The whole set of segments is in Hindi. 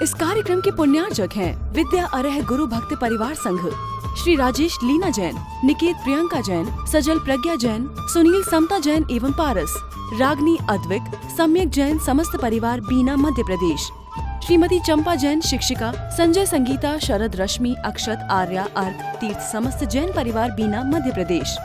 इस कार्यक्रम के पुण्यार्जक हैं विद्या अरह गुरु भक्त परिवार संघ, श्री राजेश लीना जैन, निकेत प्रियंका जैन, सजल प्रज्ञा जैन, सुनील समता जैन एवं पारस, रागनी अद्विक, सम्यक जैन समस्त परिवार बीना मध्य प्रदेश, श्रीमती चंपा जैन शिक्षिका, संजय संगीता, शरद रश्मि, अक्षत, आर्या, अर्क, तीर्थ समस्त जैन परिवार बीना मध्य प्रदेश,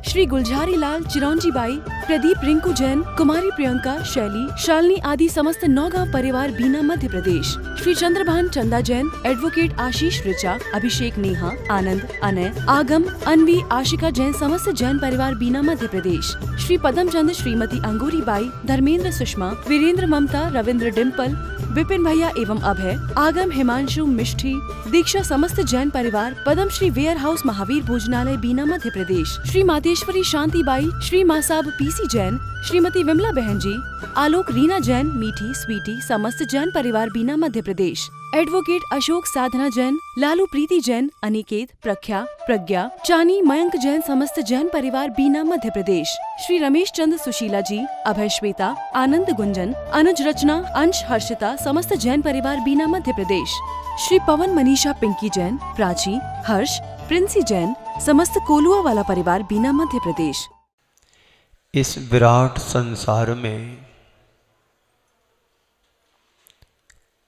श्री गुलझारी लाल, चिरौंजी बाई, प्रदीप, रिंकू जैन, कुमारी प्रियंका, शैली, शालिनी आदि समस्त नौगांव परिवार बीना मध्य प्रदेश, श्री चंद्रभान चंदा जैन, एडवोकेट आशीष ऋचा, अभिषेक, नेहा, आनंद, अनय, आगम, अनवी, आशिका जैन समस्त जैन परिवार बीना मध्य प्रदेश, श्री पदम चंद, श्रीमती अंगूरी बाई, धर्मेंद्र, सुषमा, वीरेंद्र, ममता, रविंद्र, डिम्पल, विपिन भैया एवं अभय, आगम, हिमांशु, मिष्ठी, दीक्षा समस्त जैन परिवार पद्म श्री वेयर हाउस महावीर भोजनालय बीना मध्य प्रदेश, श्री मातेश्वरी शांति by, Shri Masab PC Jain, Shrimati Vimla बहन जी, आलोक, रीना जैन, मीठी, स्वीटी समस्त जैन परिवार बीना मध्य प्रदेश, एडवोकेट अशोक, साधना जैन, लालू, प्रीति जैन, अनिकेत, प्रख्या, प्रज्ञा, चानी, मयंक जैन समस्त जैन परिवार बीना मध्य प्रदेश, श्री रमेश चंद, सुशीला जी, अभय, श्वेता, आनंद, गुंजन, अनुज, रचना, अंश, हर्षिता समस्त जैन परिवार बीना मध्य प्रदेश, श्री पवन, मनीषा, पिंकी जैन, प्राची, हर्ष, प्रिंसी जैन समस्त कोलुआ वाला परिवार बीना मध्य प्रदेश। इस विराट संसार में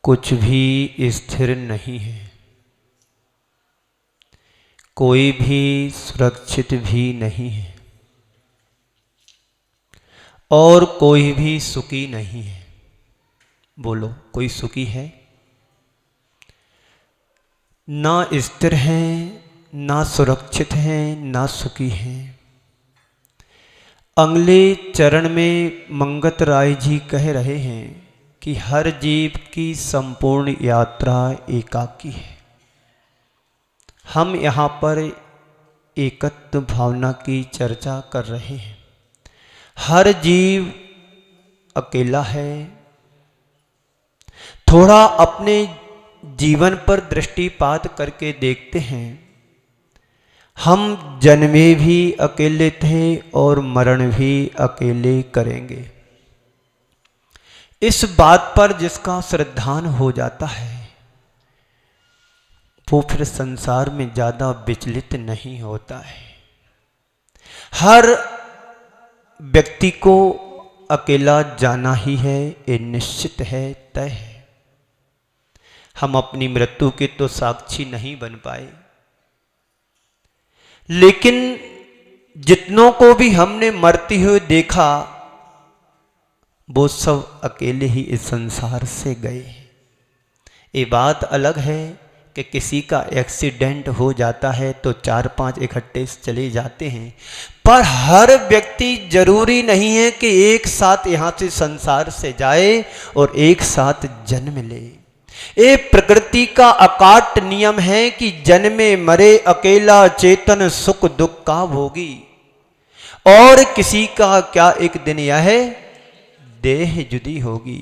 कुछ भी स्थिर नहीं है, कोई भी सुरक्षित भी नहीं है और कोई भी सुखी नहीं है। बोलो, कोई सुखी है? ना स्थिर है, ना सुरक्षित है, ना सुखी है। अगले चरण में मंगत राय जी कह रहे हैं कि हर जीव की संपूर्ण यात्रा एकाकी है। हम यहाँ पर एकत्व भावना की चर्चा कर रहे हैं। हर जीव अकेला है। थोड़ा अपने जीवन पर दृष्टिपात करके देखते हैं। हम जन्मे भी अकेले थे और मरण भी अकेले करेंगे। इस बात पर जिसका श्रद्धान हो जाता है वो फिर संसार में ज्यादा विचलित नहीं होता है। हर व्यक्ति को अकेला जाना ही है, ये निश्चित है, तय है। हम अपनी मृत्यु के तो साक्षी नहीं बन पाए, लेकिन जितनों को भी हमने मरते हुए देखा वो सब अकेले ही इस संसार से गए। ये बात अलग है कि किसी का एक्सीडेंट हो जाता है तो 4-5 इकट्ठे चले जाते हैं, पर हर व्यक्ति जरूरी नहीं है कि एक साथ यहाँ से संसार से जाए और एक साथ जन्म ले। ये प्रकृति का अकाट नियम है कि जन्मे मरे अकेला चेतन सुख दुख का भोगी। और किसी का क्या एक दिन यह देह जुदी होगी।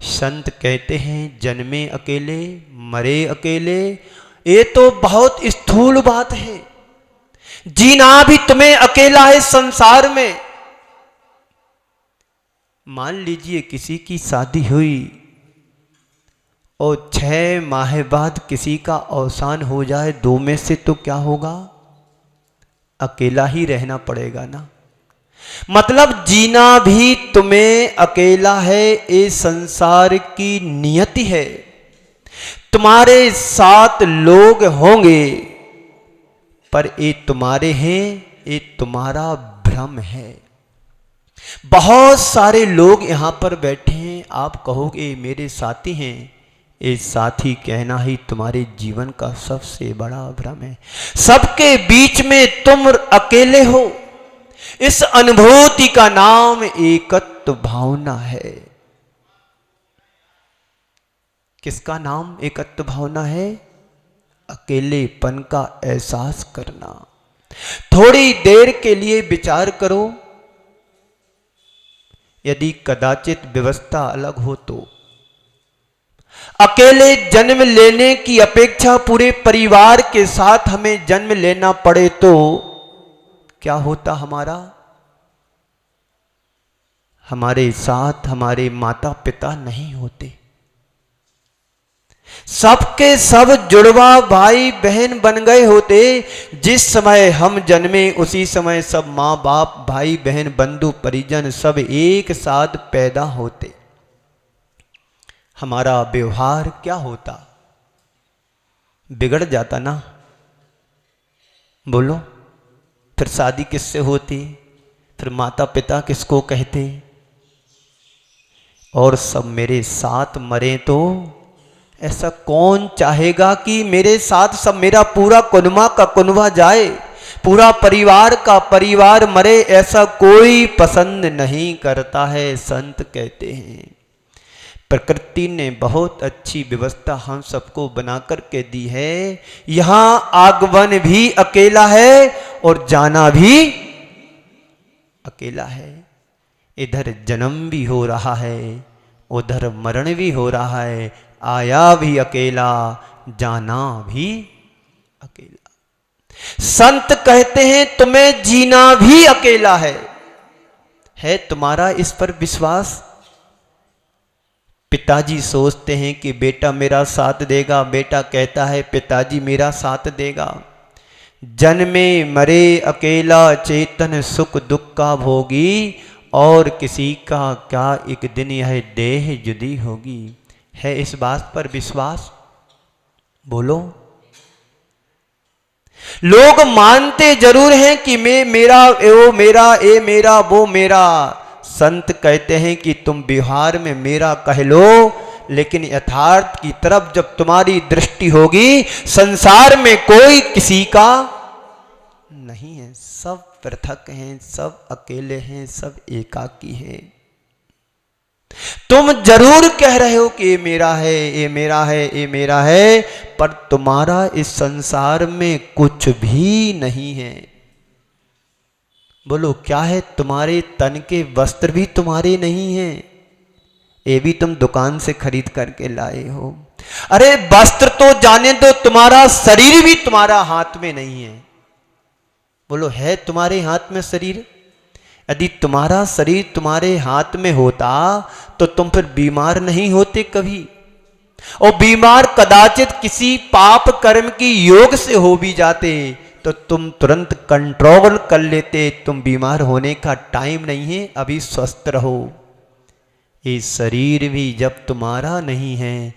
संत कहते हैं जन्मे अकेले मरे अकेले। ये तो बहुत स्थूल बात है। जीना भी तुम्हें अकेला है संसार में। मान लीजिए किसी की शादी हुई और 6 माह बाद किसी का अवसान हो जाए, 2 में से तो क्या होगा? अकेला ही रहना पड़ेगा ना। मतलब जीना भी तुम्हें अकेला है, ये संसार की नियति है। तुम्हारे साथ लोग होंगे पर ये तुम्हारे हैं, ये तुम्हारा भ्रम है। बहुत सारे लोग यहां पर बैठे हैं, आप कहोगे मेरे साथी हैं। ये साथी कहना ही तुम्हारे जीवन का सबसे बड़ा भ्रम है। सबके बीच में तुम अकेले हो। इस अनुभूति का नाम एकत्व भावना है। किसका नाम एकत्व भावना है? अकेलेपन का एहसास करना। थोड़ी देर के लिए विचार करो, यदि कदाचित व्यवस्था अलग हो तो अकेले जन्म लेने की अपेक्षा पूरे परिवार के साथ हमें जन्म लेना पड़े तो क्या होता हमारा? हमारे साथ हमारे माता पिता नहीं होते, सबके सब जुड़वा भाई बहन बन गए होते। जिस समय हम जन्मे उसी समय सब माँ बाप भाई बहन बंधु परिजन सब एक साथ पैदा होते। हमारा व्यवहार क्या होता? बिगड़ जाता ना। बोलो, फिर शादी किससे होती? फिर माता पिता किसको कहते? और सब मेरे साथ मरे तो ऐसा कौन चाहेगा कि मेरे साथ सब मेरा पूरा कुनबा का कुनबा जाए, पूरा परिवार का परिवार मरे? ऐसा कोई पसंद नहीं करता है। संत कहते हैं प्रकृति ने बहुत अच्छी व्यवस्था हम सबको बना करके दी है। यहां आगमन भी अकेला है और जाना भी अकेला है। इधर जन्म भी हो रहा है, उधर मरण भी हो रहा है। आया भी अकेला, जाना भी अकेला। संत कहते हैं तुम्हें जीना भी अकेला है तुम्हारा इस पर विश्वास? पिताजी सोचते हैं कि बेटा मेरा साथ देगा, बेटा कहता है पिताजी मेरा साथ देगा। जन्मे मरे अकेला चेतन सुख दुख का भोगी, और किसी का क्या एक दिन यह देह जुदी होगी। है इस बात पर विश्वास? बोलो। लोग मानते जरूर हैं कि मैं मेरा वो मेरा ए मेरा वो मेरा। संत कहते हैं कि तुम व्यवहार में मेरा कह लो, लेकिन यथार्थ की तरफ जब तुम्हारी दृष्टि होगी संसार में कोई किसी का नहीं है। सब पृथक हैं, सब अकेले हैं, सब एकाकी हैं। तुम जरूर कह रहे हो कि ये मेरा है, ये मेरा है, ये मेरा है, पर तुम्हारा इस संसार में कुछ भी नहीं है। बोलो क्या है? तुम्हारे तन के वस्त्र भी तुम्हारे नहीं हैं, ये भी तुम दुकान से खरीद करके लाए हो। अरे वस्त्र तो जाने दो, तुम्हारा शरीर भी तुम्हारा हाथ में नहीं है। बोलो है तुम्हारे हाथ में शरीर? यदि तुम्हारा शरीर तुम्हारे हाथ में होता तो तुम फिर बीमार नहीं होते कभी। और बीमार कदाचित किसी पाप कर्म की योग से हो भी जाते तो तुम तुरंत कंट्रोल कर लेते। तुम बीमार होने का टाइम नहीं है, अभी स्वस्थ रहो। ये शरीर भी जब तुम्हारा नहीं है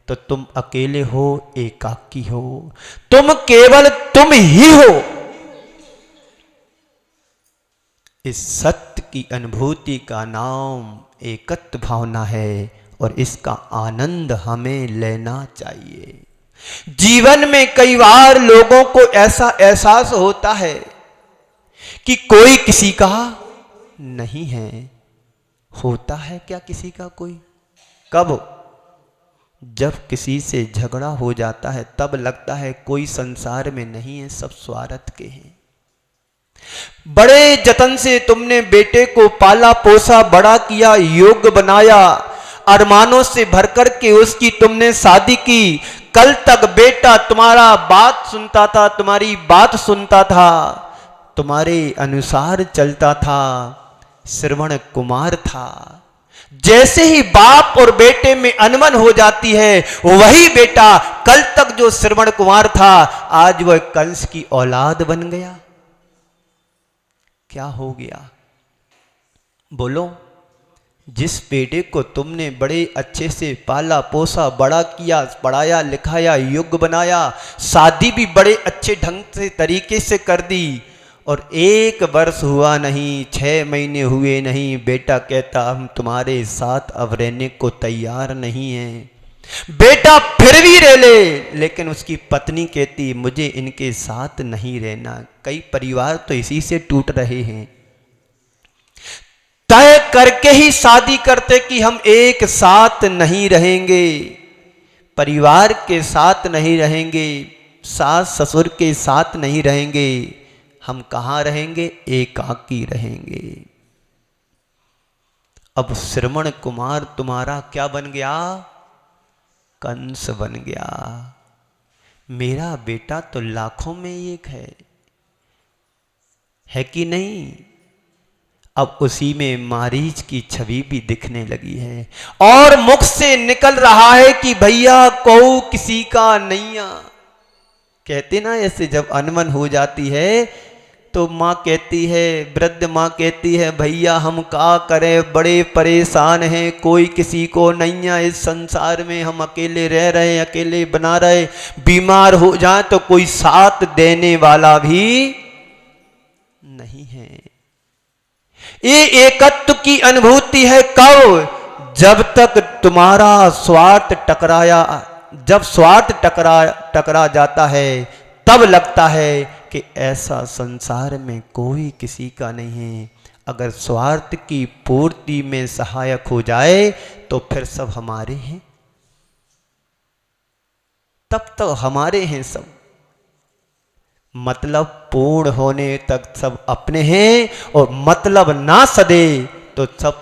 तो तुम अकेले हो, एकाकी हो। तुम केवल तुम ही हो। इस सत्य की अनुभूति का नाम एकत्व भावना है और इसका आनंद हमें लेना चाहिए। जीवन में कई बार लोगों को ऐसा एहसास होता है कि कोई किसी का नहीं है। होता है क्या किसी का कोई? कब? जब किसी से झगड़ा हो जाता है तब लगता है कोई संसार में नहीं है, सब स्वार्थ के हैं। बड़े जतन से तुमने बेटे को पाला पोसा, बड़ा किया, योग्य बनाया, अरमानों से भर कर के उसकी तुमने शादी की। कल तक बेटा तुम्हारा बात सुनता था, तुम्हारी बात सुनता था, तुम्हारे अनुसार चलता था, श्रवण कुमार था। जैसे ही बाप और बेटे में अनबन हो जाती है, वही बेटा कल तक जो श्रवण कुमार था आज वह कंस की औलाद बन गया। क्या हो गया? बोलो। जिस बेटे को तुमने बड़े अच्छे से पाला पोसा, बड़ा किया, पढ़ाया लिखाया, योग्य बनाया, शादी भी बड़े अच्छे ढंग से तरीके से कर दी, और 1 वर्ष हुआ नहीं, 6 महीने हुए नहीं, बेटा कहता हम तुम्हारे साथ अब रहने को तैयार नहीं हैं। बेटा फिर भी रह ले, लेकिन उसकी पत्नी कहती मुझे इनके साथ नहीं रहना। कई परिवार तो इसी से टूट रहे हैं। तय करके ही शादी करते कि हम एक साथ नहीं रहेंगे, परिवार के साथ नहीं रहेंगे, सास ससुर के साथ नहीं रहेंगे, हम कहां रहेंगे? एकाकी रहेंगे। अब श्रवण कुमार तुम्हारा क्या बन गया? कंस बन गया। मेरा बेटा तो लाखों में एक है कि नहीं? अब उसी में मारीच की छवि भी दिखने लगी है और मुख से निकल रहा है कि भैया कौ किसी का नैया। कहते ना ऐसे जब अनबन हो जाती है तो माँ कहती है, वृद्ध माँ कहती है, भैया हम क्या करें, बड़े परेशान हैं, कोई किसी को नैया, इस संसार में हम अकेले रह रहे, अकेले बना रहे, बीमार हो जाए तो कोई साथ देने वाला भी नहीं है। ये एकत्व की अनुभूति है कब? जब तक तुम्हारा स्वार्थ टकराया, जब स्वार्थ टकरा जाता है तब लगता है कि ऐसा संसार में कोई किसी का नहीं है। अगर स्वार्थ की पूर्ति में सहायक हो जाए तो फिर सब हमारे हैं, तब तक हमारे हैं सब। मतलब पूर्ण होने तक सब अपने हैं और मतलब ना सदे तो सब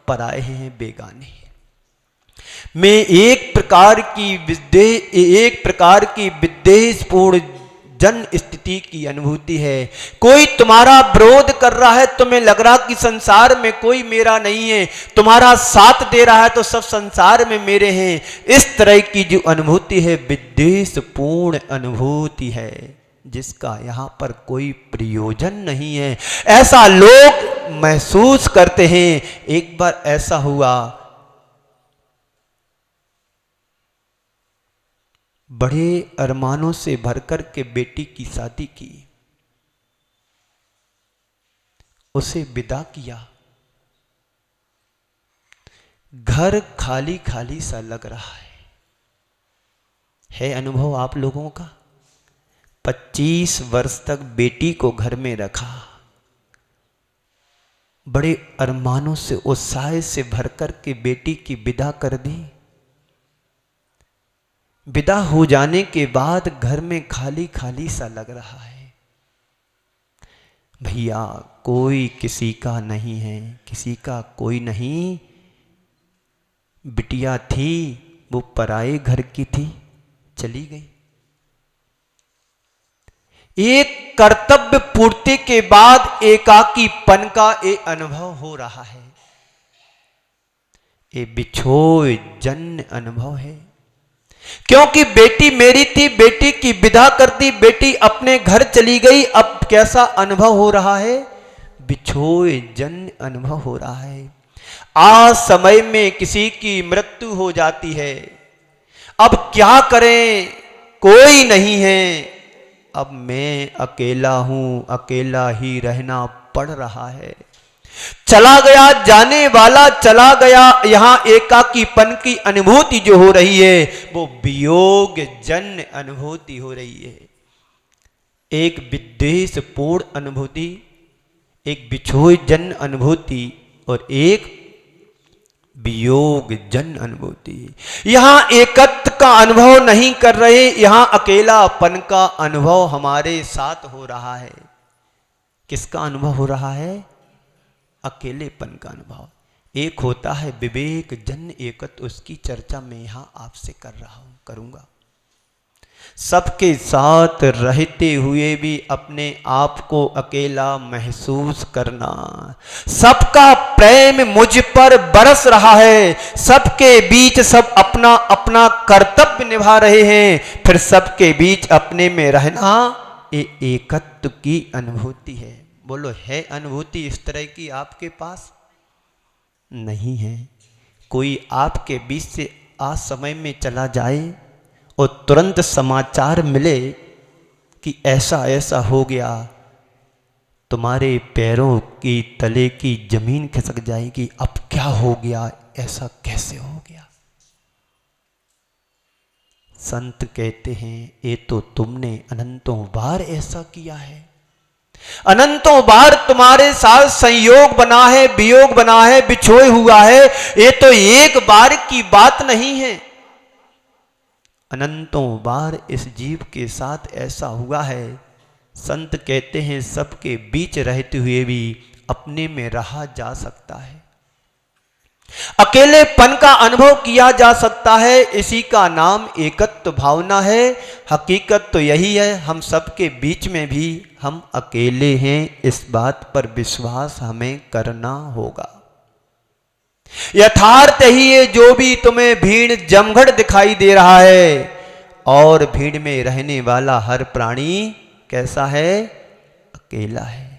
पराए हैं, बेगाने हैं। में एक प्रकार की विद्वेषपूर्ण जन स्थिति की अनुभूति है। कोई तुम्हारा विरोध कर रहा है, तुम्हें लग रहा कि संसार में कोई मेरा नहीं है, तुम्हारा साथ दे रहा है तो सब संसार में मेरे हैं। इस तरह की जो अनुभूति है विद्वेषपूर्ण अनुभूति है, जिसका यहाँ पर कोई प्रयोजन नहीं है, ऐसा लोग महसूस करते हैं। एक बार ऐसा हुआ, बड़े अरमानों से भरकर के बेटी की शादी की, उसे विदा किया, घर खाली खाली सा लग रहा है अनुभव आप लोगों का? 25 वर्ष तक बेटी को घर में रखा, बड़े अरमानों से उत्साह से भरकर के बेटी की विदा कर दी। विदा हो जाने के बाद घर में खाली खाली सा लग रहा है। भैया कोई किसी का नहीं है, किसी का कोई नहीं। बिटिया थी वो पराए घर की थी, चली गई। एक कर्तव्य पूर्ति के बाद एकाकीपन का एक अनुभव हो रहा है, ये बिछोए जन्य अनुभव है। क्योंकि बेटी मेरी थी, बेटी की विदा कर दी, बेटी अपने घर चली गई। अब कैसा अनुभव हो रहा है? बिछोए जन्य अनुभव हो रहा है। आज समय में किसी की मृत्यु हो जाती है, अब क्या करें, कोई नहीं है, अब मैं अकेला हूं, अकेला ही रहना पड़ रहा है। चला गया, जाने वाला चला गया। यहां एकाकीपन की अनुभूति जो हो रही है वो वियोग जन्य अनुभूति हो रही है। एक विद्वेषपूर्ण अनुभूति, एक बिछोए जन्य अनुभूति और एक वियोग जन्य अनुभूति। यहां एकत्व का अनुभव नहीं कर रहे, यहां अकेलापन का अनुभव हमारे साथ हो रहा है। किसका अनुभव हो रहा है? अकेलेपन का अनुभव। एक होता है विवेक जन्य एकत्व, उसकी चर्चा मैं यहां आपसे करूंगा। सबके साथ रहते हुए भी अपने आप को अकेला महसूस करना। सबका प्रेम मुझ पर बरस रहा है, सबके बीच सब अपना अपना कर्तव्य निभा रहे हैं, फिर सबके बीच अपने में रहना, ये एकत्व की अनुभूति है। बोलो, है अनुभूति इस तरह की आपके पास? नहीं है। कोई आपके बीच से आज समय में चला जाए और तुरंत समाचार मिले कि ऐसा ऐसा हो गया, तुम्हारे पैरों की तले की जमीन खिसक जाएगी। अब क्या हो गया, ऐसा कैसे हो गया? संत कहते हैं ये तो तुमने अनंतों बार ऐसा किया है, अनंतों बार तुम्हारे साथ संयोग बना है, वियोग बना है, बिछोए हुआ है। ये तो एक बार की बात नहीं है, अनंतों बार इस जीव के साथ ऐसा हुआ है। संत कहते हैं सबके बीच रहते हुए भी अपने में रहा जा सकता है। अकेलेपन का अनुभव किया जा सकता है, इसी का नाम एकत्व भावना है। हकीकत तो यही है, हम सबके बीच में भी हम अकेले हैं, इस बात पर विश्वास हमें करना होगा। यथार्थ ही ये जो भी तुम्हें भीड़ जमघट दिखाई दे रहा है, और भीड़ में रहने वाला हर प्राणी कैसा है? अकेला है।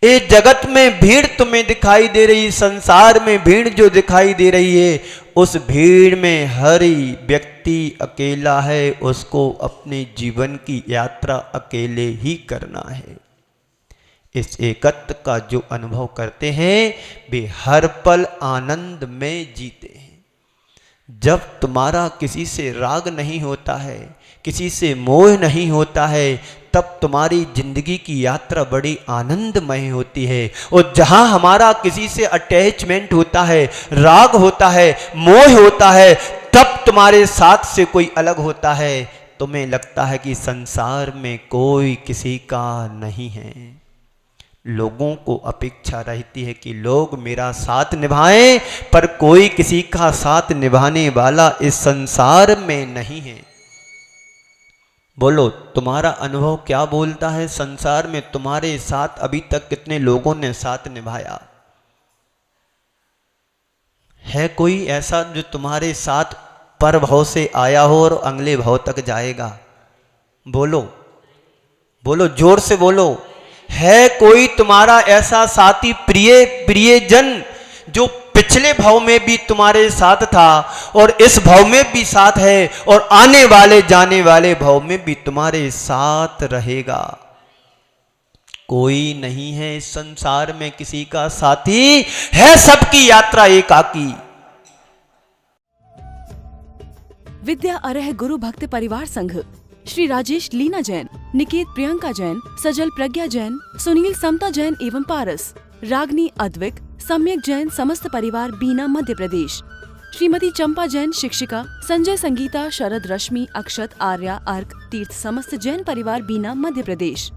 इस जगत में भीड़ तुम्हें दिखाई दे रही, संसार में भीड़ जो दिखाई दे रही है, उस भीड़ में हर व्यक्ति अकेला है। उसको अपने जीवन की यात्रा अकेले ही करना है। इस एकत्व का जो अनुभव करते हैं, वे हर पल आनंद में जीते हैं। जब तुम्हारा किसी से राग नहीं होता है, किसी से मोह नहीं होता है, तब तुम्हारी जिंदगी की यात्रा बड़ी आनंदमय होती है। और जहां हमारा किसी से अटैचमेंट होता है, राग होता है, मोह होता है, तब तुम्हारे साथ से कोई अलग होता है, तुम्हें लगता है कि संसार में कोई किसी का नहीं है। लोगों को अपेक्षा रहती है कि लोग मेरा साथ निभाएं, पर कोई किसी का साथ निभाने वाला इस संसार में नहीं है। बोलो, तुम्हारा अनुभव क्या बोलता है? संसार में तुम्हारे साथ अभी तक कितने लोगों ने साथ निभाया है? कोई ऐसा जो तुम्हारे साथ पर भाव से आया हो और अगले भाव तक जाएगा? बोलो बोलो, जोर से बोलो। है कोई तुम्हारा ऐसा साथी, प्रियजन, जो पिछले भाव में भी तुम्हारे साथ था और इस भाव में भी साथ है और आने वाले जाने वाले भाव में भी तुम्हारे साथ रहेगा? कोई नहीं है इस संसार में किसी का साथी, है सबकी यात्रा एकाकी। विद्या अरह गुरु भक्त परिवार संघ श्री राजेश लीना जैन, निकेत प्रियंका जैन, सजल प्रज्ञा जैन, सुनील समता जैन एवं पारस, रागनी अद्विक, सम्यक जैन समस्त परिवार बीना मध्य प्रदेश। श्रीमती चंपा जैन शिक्षिका, संजय संगीता, शरद रश्मि, अक्षत, आर्या, अर्क, तीर्थ समस्त जैन परिवार बीना मध्य प्रदेश।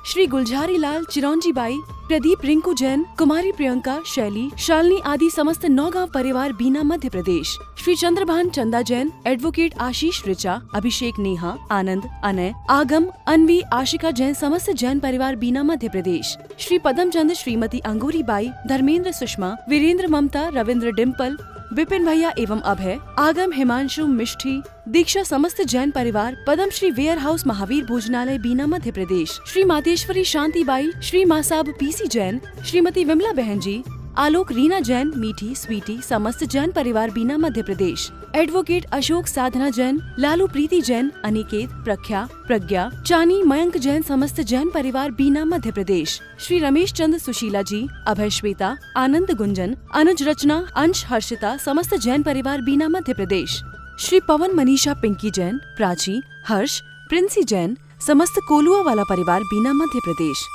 श्री गुलझारी लाल, चिरौंजी बाई, प्रदीप, रिंकू जैन, कुमारी प्रियंका, शैली, शालिनी आदि समस्त नौगांव परिवार बीना मध्य प्रदेश। श्री चंद्रभान चंदा जैन, एडवोकेट आशीष ऋचा, अभिषेक, नेहा, आनंद, अनय, आगम, अनवी, आशिका जैन समस्त जैन परिवार बीना मध्य प्रदेश। श्री पदम चंद, श्रीमती अंगूरी बाई, धर्मेंद्र, सुषमा, वीरेंद्र, ममता, रविंद्र, डिम्पल, विपिन भैया एवं अभय, आगम, हिमांशु, मिष्ठी, दीक्षा समस्त जैन परिवार, पदम श्री वेयर हाउस महावीर भोजनालय बीना मध्य प्रदेश। श्री मातेश्वरी शांति by, Shri Masab PC Jain, Shrimati Vimla बहन जी, आलोक, रीना जैन, मीठी, स्वीटी समस्त जैन परिवार बीना मध्य प्रदेश। एडवोकेट अशोक, साधना जैन, लालू, प्रीति जैन, अनिकेत, प्रख्या, प्रज्ञा, चानी, मयंक जैन समस्त जैन परिवार बीना मध्य प्रदेश। श्री रमेश चंद, सुशीला जी, अभय, श्वेता, आनंद, गुंजन, अनुज, रचना, अंश, हर्षिता समस्त जैन परिवार बीना मध्य प्रदेश। श्री पवन, मनीषा, पिंकी जैन, प्राची, हर्ष, प्रिंसी जैन समस्त कोलुआ वाला परिवार बीना मध्य प्रदेश।